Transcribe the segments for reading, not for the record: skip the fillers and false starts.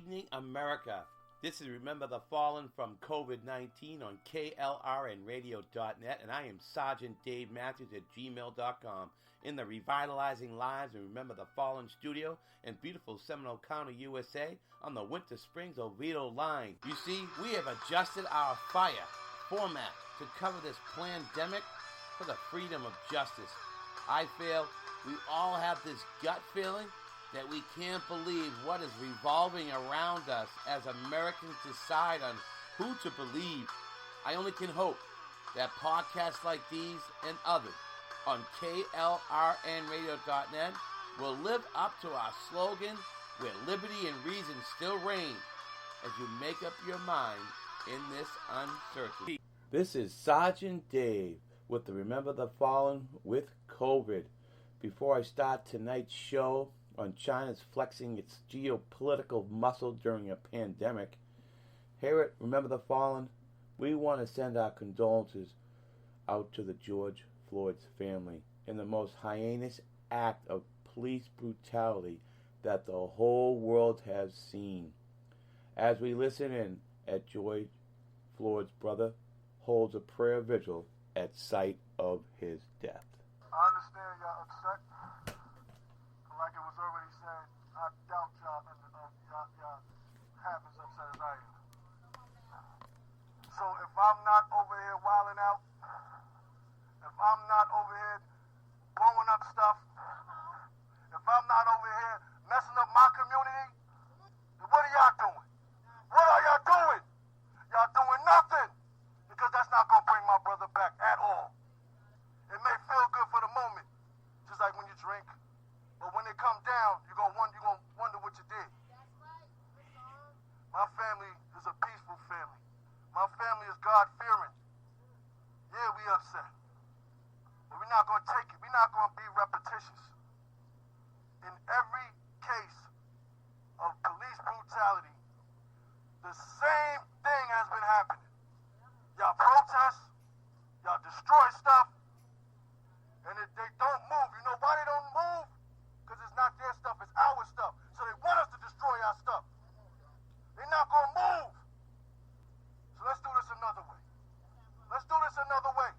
evening, America. This is Remember the Fallen from COVID-19 on KLRNradio.net, and I am Sergeant Dave Matthews at gmail.com in the Revitalizing Lives and Remember the Fallen studio in beautiful Seminole County, USA on the Winter Springs Oviedo line. You see, we have adjusted our fire format to cover this pandemic for the freedom of justice. I feel we all have this gut feeling that we can't believe what is revolving around us as Americans decide on who to believe. I only can hope that podcasts like these and others on KLRNradio.net will live up to our slogan, where liberty and reason still reign, as you make up your mind in this uncertainty. This is Sergeant Dave with the Remember the Fallen with COVID. Before I start tonight's show on China's flexing its geopolitical muscle during a pandemic, here at Remember the Fallen, we want to send our condolences out to the George Floyd's family in the most heinous act of police brutality that the whole world has seen. As we listen in at George Floyd's brother holds a prayer vigil at sight of his death. I understand y'all upset. Like it was already said, I doubt y'all half as upset as I am. So if I'm not over here wilding out, if I'm not over here blowing up stuff, if I'm not over here messing up my community, then what are y'all doing? What are y'all doing? Y'all doing nothing, because that's not going to bring my brother back at all. It may feel good for the moment, just like when you drink. But when it come down, you're gonna wonder what you did. My family is a peaceful family. My family is God-fearing. Yeah, we upset. But we're not gonna take it. We're not gonna be repetitious. In every case of police brutality, the same thing has been happening. Y'all protest, y'all destroy stuff, and they don't move. You know why they don't move? Because it's not their stuff, it's our stuff. So they want us to destroy our stuff. They're not going to move. So let's do this another way. Let's do this another way.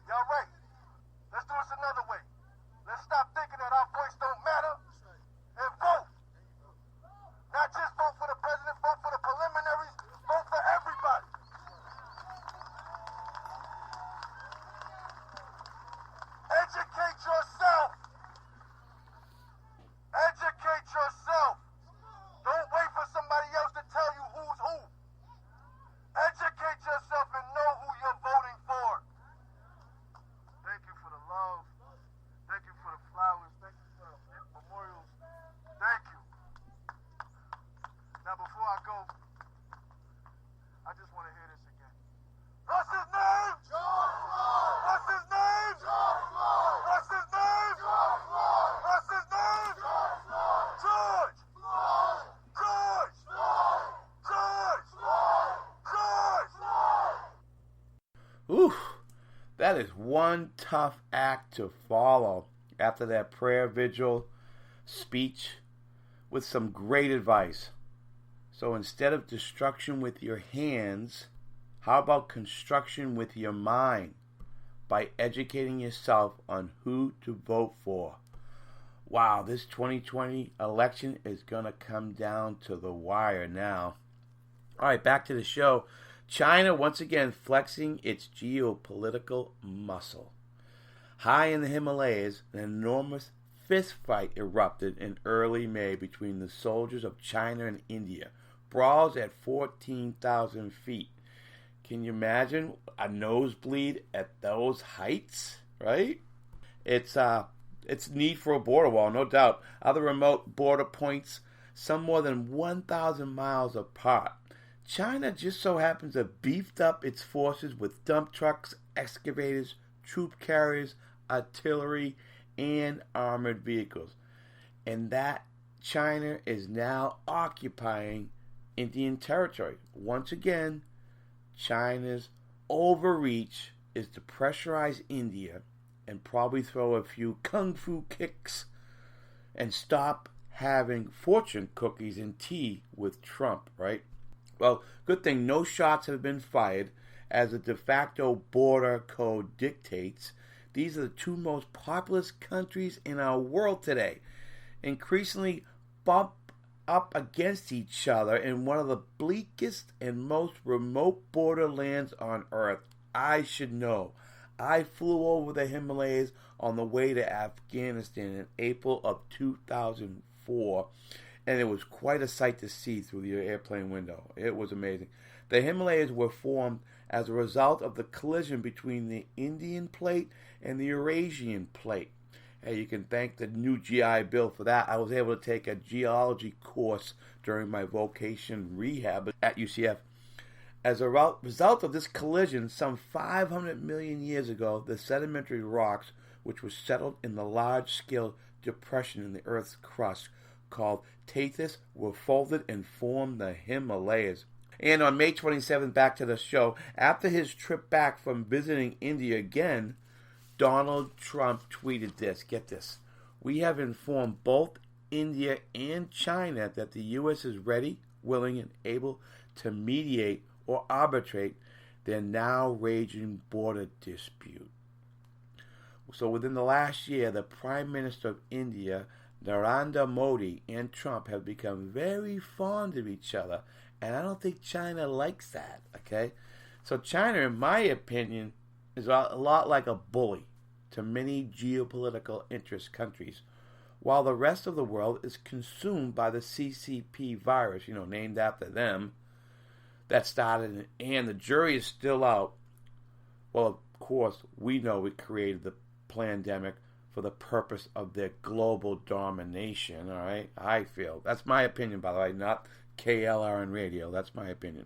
Y'all right. Let's do this another way. Let's stop thinking that our voice don't matter and vote. Not just vote for the president, vote for the preliminaries, vote for everybody. Educate yourself. Educate yourself. Don't wait for somebody else to tell you who's who. Educate yourself and know who you're voting for. Thank you for the love. Thank you for the flowers. Thank you for the memorials. Thank you. Now before I go, I just want to hear this again. What's his name? George Floyd. What's his name? George Floyd. What's his name? George Floyd. What's his name? George Floyd. George Floyd. George Floyd. George Floyd. George Floyd. Oof, that is one tough act to follow after that prayer vigil speech with some great advice. So instead of destruction with your hands, how about construction with your mind by educating yourself on who to vote for? Wow, this 2020 election is going to come down to the wire now. All right, back to the show. China once again flexing its geopolitical muscle. High in the Himalayas, an enormous fist fight erupted in early May between the soldiers of China and India. Brawls at 14,000 feet. Can you imagine a nosebleed at those heights, right? It's need for a border wall, no doubt. Other remote border points, some more than 1,000 miles apart. China just so happens to have beefed up its forces with dump trucks, excavators, troop carriers, artillery, and armored vehicles. And that China is now occupying Indian territory. Once again, China's overreach is to pressurize India and probably throw a few kung fu kicks and stop having fortune cookies and tea with Trump, right? Well, good thing no shots have been fired, as the de facto border code dictates. These are the two most populous countries in our world today, increasingly bump up against each other in one of the bleakest and most remote borderlands on Earth. I should know. I flew over the Himalayas on the way to Afghanistan in April of 2004, and it was quite a sight to see through the airplane window. It was amazing. The Himalayas were formed as a result of the collision between the Indian plate and the Eurasian plate. Hey, you can thank the new GI Bill for that. I was able to take a geology course during my vocation rehab at UCF. As a result of this collision, some 500 million years ago, the sedimentary rocks, which were settled in the large-scale depression in the Earth's crust called Tethys, were folded and formed the Himalayas. And on May 27th, back to the show, after his trip back from visiting India again, Donald Trump tweeted this. Get this. We have informed both India and China that the U.S. is ready, willing, and able to mediate or arbitrate their now raging border dispute. So within the last year, the Prime Minister of India, Narendra Modi, and Trump have become very fond of each other, and I don't think China likes that, okay? So China, in my opinion, is a lot like a bully to many geopolitical interest countries, while the rest of the world is consumed by the CCP virus, named after them, that started, and the jury is still out. Well, of course, we know it created the pandemic for the purpose of their global domination, all right? I feel. That's my opinion, by the way, not KLRN Radio. That's my opinion.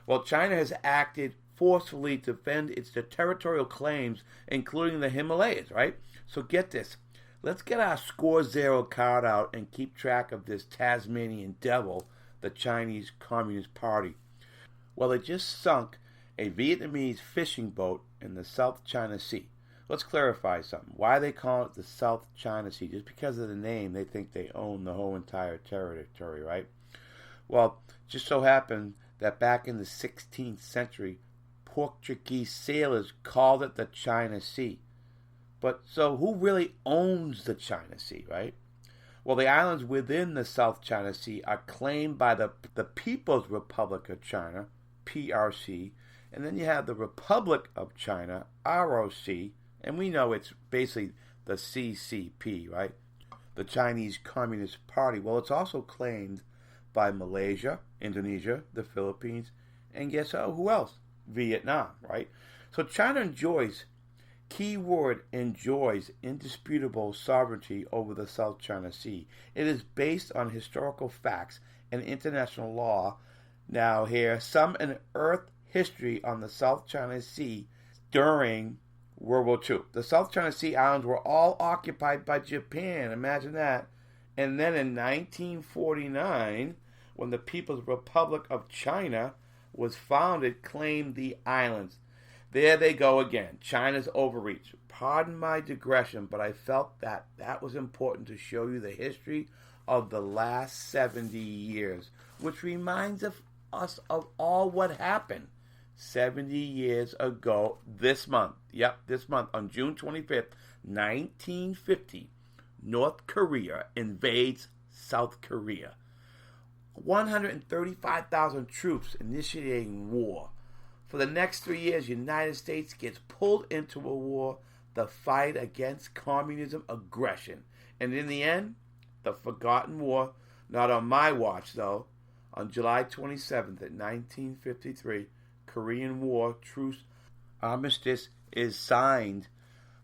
Well, China has acted forcefully to defend its territorial claims, including the Himalayas, right? So get this. Let's get our score zero card out and keep track of this Tasmanian devil, the Chinese Communist Party. Well, they just sunk a Vietnamese fishing boat in the South China Sea. Let's clarify something. Why they call it the South China Sea? Just because of the name, they think they own the whole entire territory, right? Well, just so happened that back in the 16th century, Portuguese sailors called it the China Sea. But so who really owns the China Sea, right? Well, the islands within the South China Sea are claimed by the People's Republic of China, PRC, and then you have the Republic of China, ROC, and we know it's basically the CCP, right? The Chinese Communist Party. Well, it's also claimed by Malaysia, Indonesia, the Philippines, and guess who else? Vietnam, right? So China enjoys, keyword enjoys, indisputable sovereignty over the South China Sea. It is based on historical facts and international law. Now here, some in Earth history on the South China Sea during World War II. The South China Sea islands were all occupied by Japan. Imagine that. And then in 1949, when the People's Republic of China was founded, claimed the islands. There they go again. China's overreach. Pardon my digression, but I felt that was important to show you the history of the last 70 years, which reminds us of all what happened 70 years ago this month. Yep, this month on June 25th, 1950, North Korea invades South Korea. 135,000 troops initiating war. For the next 3 years, the United States gets pulled into a war, the fight against communism aggression. And in the end, the forgotten war, not on my watch though, on July 27th of 1953, Korean War truce armistice is signed,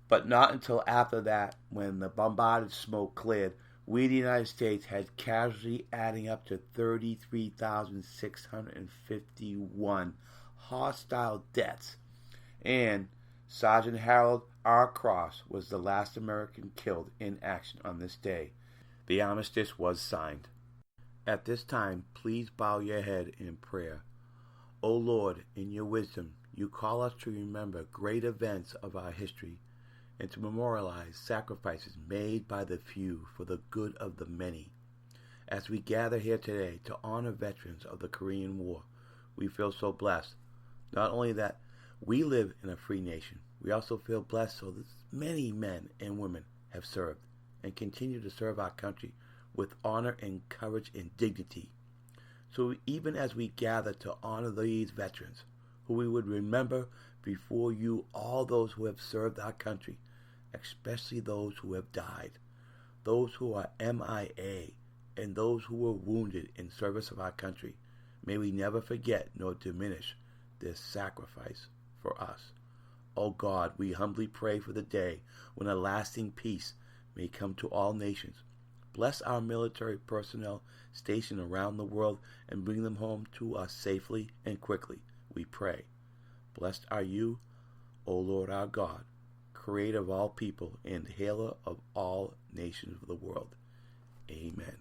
but not until after that, when the bombarded smoke cleared, we, the United States, had casualty adding up to 33,651 hostile deaths. And Sergeant Harold R. Cross was the last American killed in action on this day. The armistice was signed. At this time, please bow your head in prayer. O Lord, in your wisdom, you call us to remember great events of our history and to memorialize sacrifices made by the few for the good of the many. As we gather here today to honor veterans of the Korean War, we feel so blessed. Not only that we live in a free nation, we also feel blessed so that many men and women have served and continue to serve our country with honor and courage and dignity. So even as we gather to honor these veterans, who we would remember before you all those who have served our country, especially those who have died, those who are MIA, and those who were wounded in service of our country, may we never forget nor diminish their sacrifice for us. O God, we humbly pray for the day when a lasting peace may come to all nations. Bless our military personnel stationed around the world and bring them home to us safely and quickly, we pray. Blessed are you, O Lord our God, creator of all people and healer of all nations of the world. Amen.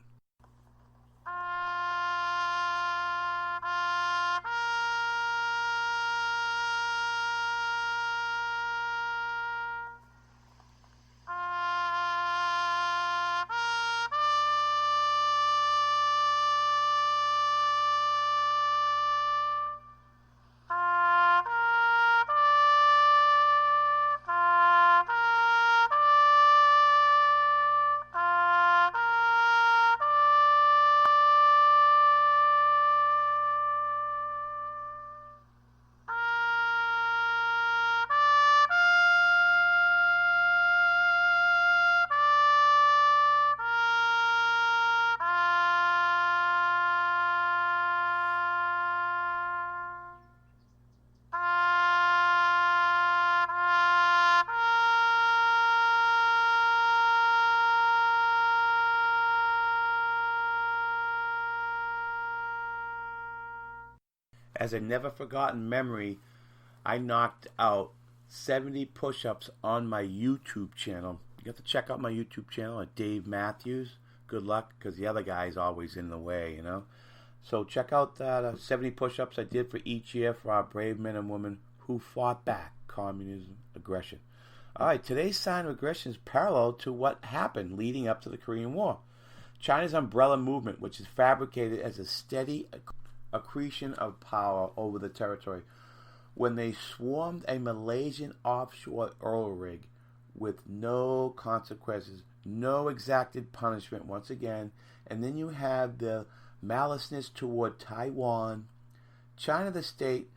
As a never forgotten memory, I knocked out 70 push-ups on my YouTube channel. You have to check out my YouTube channel at Dave Matthews. Good luck, because the other guy's always in the way, So check out that 70 push-ups I did for each year for our brave men and women who fought back communism aggression. All right, today's sign of aggression is parallel to what happened leading up to the Korean War. China's umbrella movement, which is fabricated as a steady accretion of power over the territory, when they swarmed a Malaysian offshore oil rig with no consequences, no exacted punishment once again, and then you have the maliceness toward Taiwan, China the state,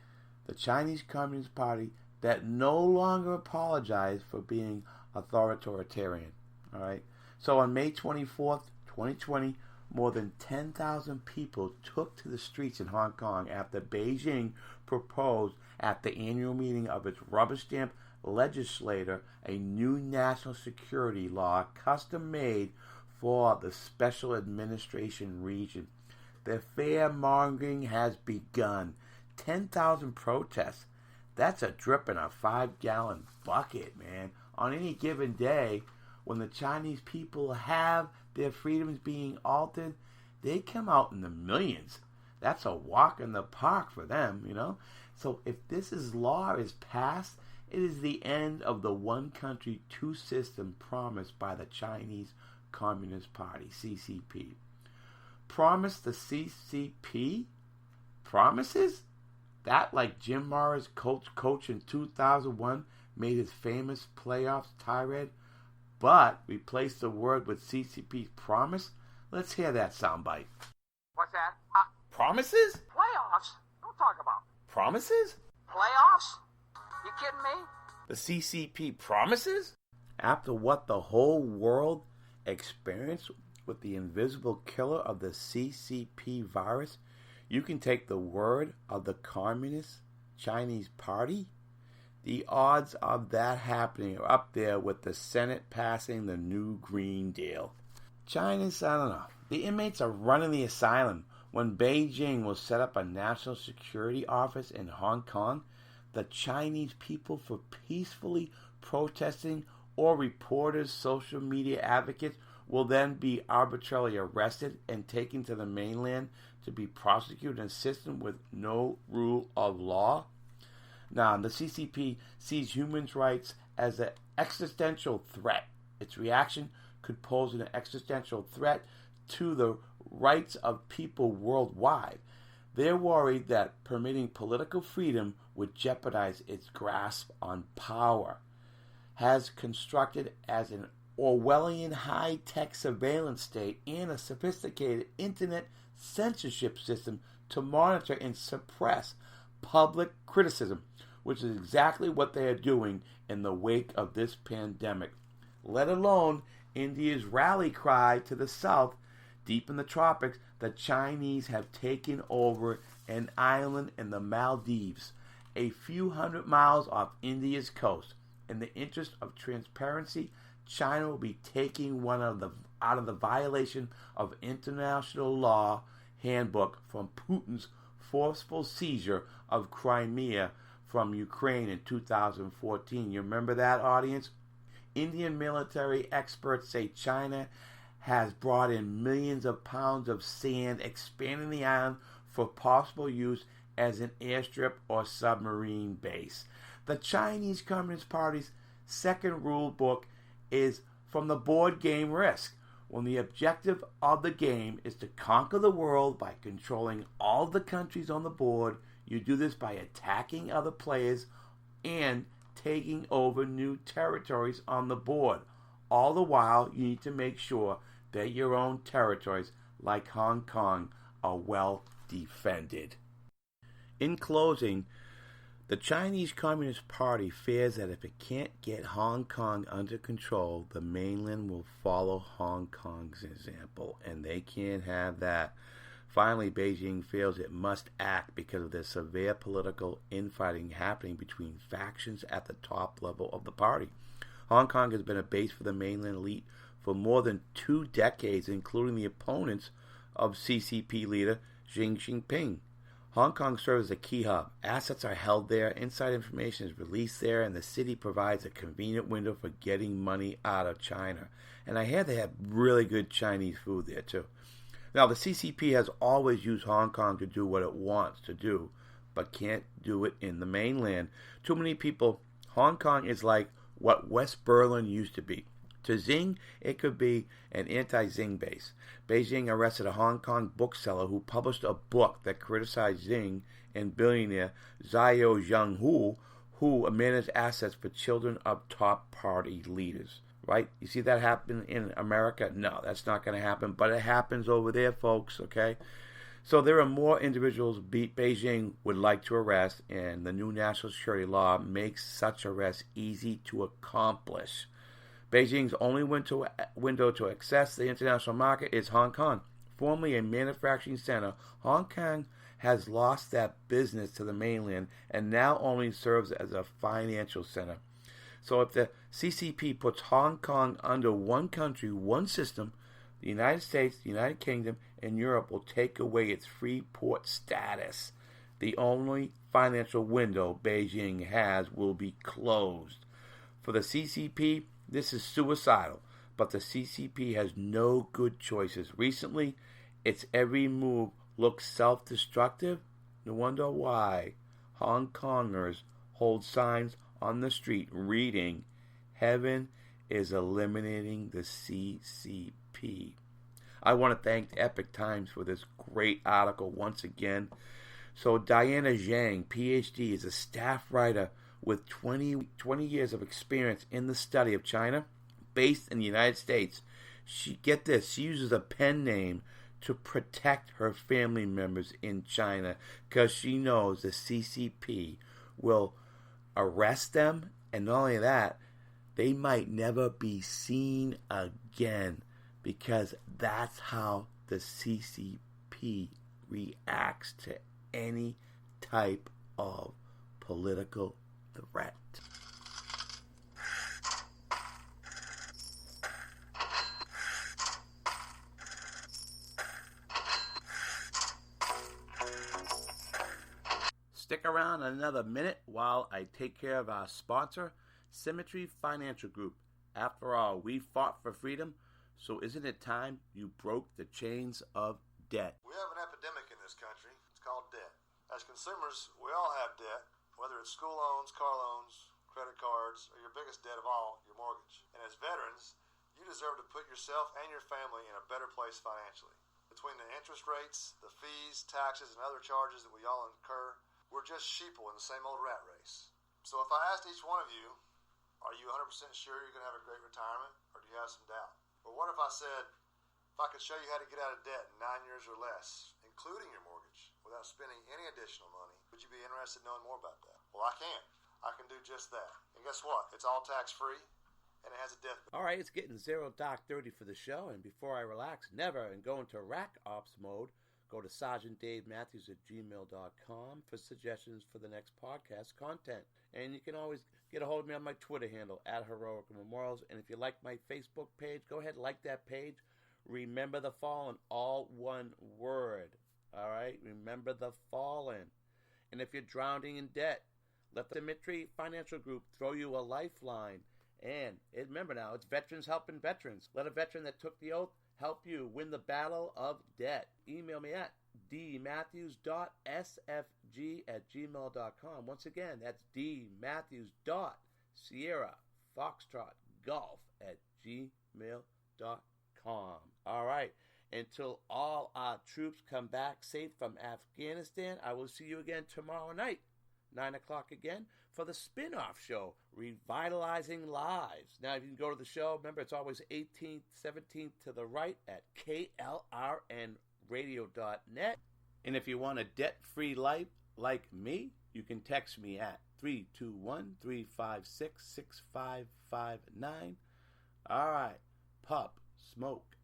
the Chinese Communist Party that no longer apologized for being authoritarian. All right. So on May 24th, 2020, more than 10,000 people took to the streets in Hong Kong after Beijing proposed at the annual meeting of its rubber-stamped legislature a new national security law custom-made for the Special Administration region. The fear-mongering has begun. 10,000 protests. That's a drip in a 5-gallon bucket, man. On any given day, when the Chinese people have their freedoms being altered, they come out in the millions. That's a walk in the park for them, So if this law is passed, it is the end of the one country, two system promised by the Chinese Communist Party, CCP. Promise the CCP? Promises? That, like Jim Morris, coach in 2001, made his famous playoffs tirade, but replace the word with CCP's promise? Let's hear that soundbite. What's that? Promises? Playoffs? Don't talk about promises? playoffs. You kidding me? The CCP promises? After what the whole world experienced with the invisible killer of the CCP virus, you can take the word of the Communist Chinese Party? The odds of that happening are up there with the Senate passing the new Green Deal. China's, I don't know. The inmates are running the asylum. When Beijing will set up a national security office in Hong Kong, the Chinese people for peacefully protesting or reporters, social media advocates will then be arbitrarily arrested and taken to the mainland to be prosecuted and system with no rule of law. Now, the CCP sees human rights as an existential threat. Its reaction could pose an existential threat to the rights of people worldwide. They're worried that permitting political freedom would jeopardize its grasp on power. Has constructed as an Orwellian high-tech surveillance state and a sophisticated internet censorship system to monitor and suppress public criticism, which is exactly what they are doing in the wake of this pandemic. Let alone India's rally cry to the south, deep in the tropics, the Chinese have taken over an island in the Maldives, a few hundred miles off India's coast. In the interest of transparency, China will be taking one out of the violation of international law handbook from Putin's forceful seizure of Crimea from Ukraine in 2014. You remember that, audience? Indian military experts say China has brought in millions of pounds of sand, expanding the island for possible use as an airstrip or submarine base. The Chinese Communist Party's second rule book is from the board game Risk, when the objective of the game is to conquer the world by controlling all the countries on the board. You do this by attacking other players and taking over new territories on the board. All the while, you need to make sure that your own territories, like Hong Kong, are well defended. In closing, the Chinese Communist Party fears that if it can't get Hong Kong under control, the mainland will follow Hong Kong's example, and they can't have that. Finally, Beijing feels it must act because of the severe political infighting happening between factions at the top level of the party. Hong Kong has been a base for the mainland elite for more than 2 decades, including the opponents of CCP leader Xi Jinping. Hong Kong serves as a key hub. Assets are held there, inside information is released there, and the city provides a convenient window for getting money out of China. And I hear they have really good Chinese food there, too. Now, the CCP has always used Hong Kong to do what it wants to do, but can't do it in the mainland. Too many people, Hong Kong is like what West Berlin used to be. To Xing, it could be an anti-Xing base. Beijing arrested a Hong Kong bookseller who published a book that criticized Xing and billionaire Zhao Zhenghu, who managed assets for children of top party leaders. Right? You see that happen in America? No, that's not going to happen, but it happens over there, folks, okay? So there are more individuals Beijing would like to arrest, and the new national security law makes such arrests easy to accomplish. Beijing's only window to access the international market is Hong Kong. Formerly a manufacturing center, Hong Kong has lost that business to the mainland and now only serves as a financial center. So if the CCP puts Hong Kong under one country, one system, the United States, the United Kingdom, and Europe will take away its free port status. The only financial window Beijing has will be closed. For the CCP, this is suicidal, but the CCP has no good choices. Recently, its every move looks self-destructive. No wonder why. Hong Kongers hold signs on the street reading, "Heaven is eliminating the CCP." I want to thank the Epoch Times for this great article once again. So Diana Zhang, PhD, is a staff writer with 20 years of experience in the study of China, based in the United States. She uses a pen name to protect her family members in China because she knows the CCP will arrest them, and not only that, they might never be seen again because that's how the CCP reacts to any type of political threat. Stick around another minute while I take care of our sponsor, Symmetry Financial Group. After all, we fought for freedom, so isn't it time you broke the chains of debt? We have an epidemic in this country. It's called debt. As consumers, we all have debt, whether it's school loans, car loans, credit cards, or your biggest debt of all, your mortgage. And as veterans, you deserve to put yourself and your family in a better place financially. Between the interest rates, the fees, taxes, and other charges that we all incur, we're just sheeple in the same old rat race. So if I asked each one of you, are you 100% sure you're going to have a great retirement, or do you have some doubt? Or what if I said, if I could show you how to get out of debt in 9 years or less, including your mortgage, without spending any additional money, would you be interested in knowing more about that? Well, I can. I can do just that. And guess what? It's all tax-free, and it has a death benefit. All right, it's getting zero dark 30 for the show, and before I relax, never, and go into rack ops mode, go to sergeantdavematthews@gmail.com for suggestions for the next podcast content. And you can always get a hold of me on my Twitter handle, @HeroicMemorials. And if you like my Facebook page, go ahead and like that page. Remember the Fallen, all one word. All right, remember the Fallen. And if you're drowning in debt, let the Dimitri Financial Group throw you a lifeline. And remember now, it's veterans helping veterans. Let a veteran that took the oath help you win the battle of debt. Email me at dmatthews.sfg@gmail.com. Once again, that's dmatthews.sierrafoxtrotgolf@gmail.com. All right. Until all our troops come back safe from Afghanistan, I will see you again tomorrow night, 9 o'clock again, for the spin-off show, Revitalizing Lives. Now, if you can go to the show, remember, it's always 18th, 17th to the right at klrnradio.net. And if you want a debt-free life like me, you can text me at 321-356-6559. All right, pup, smoke,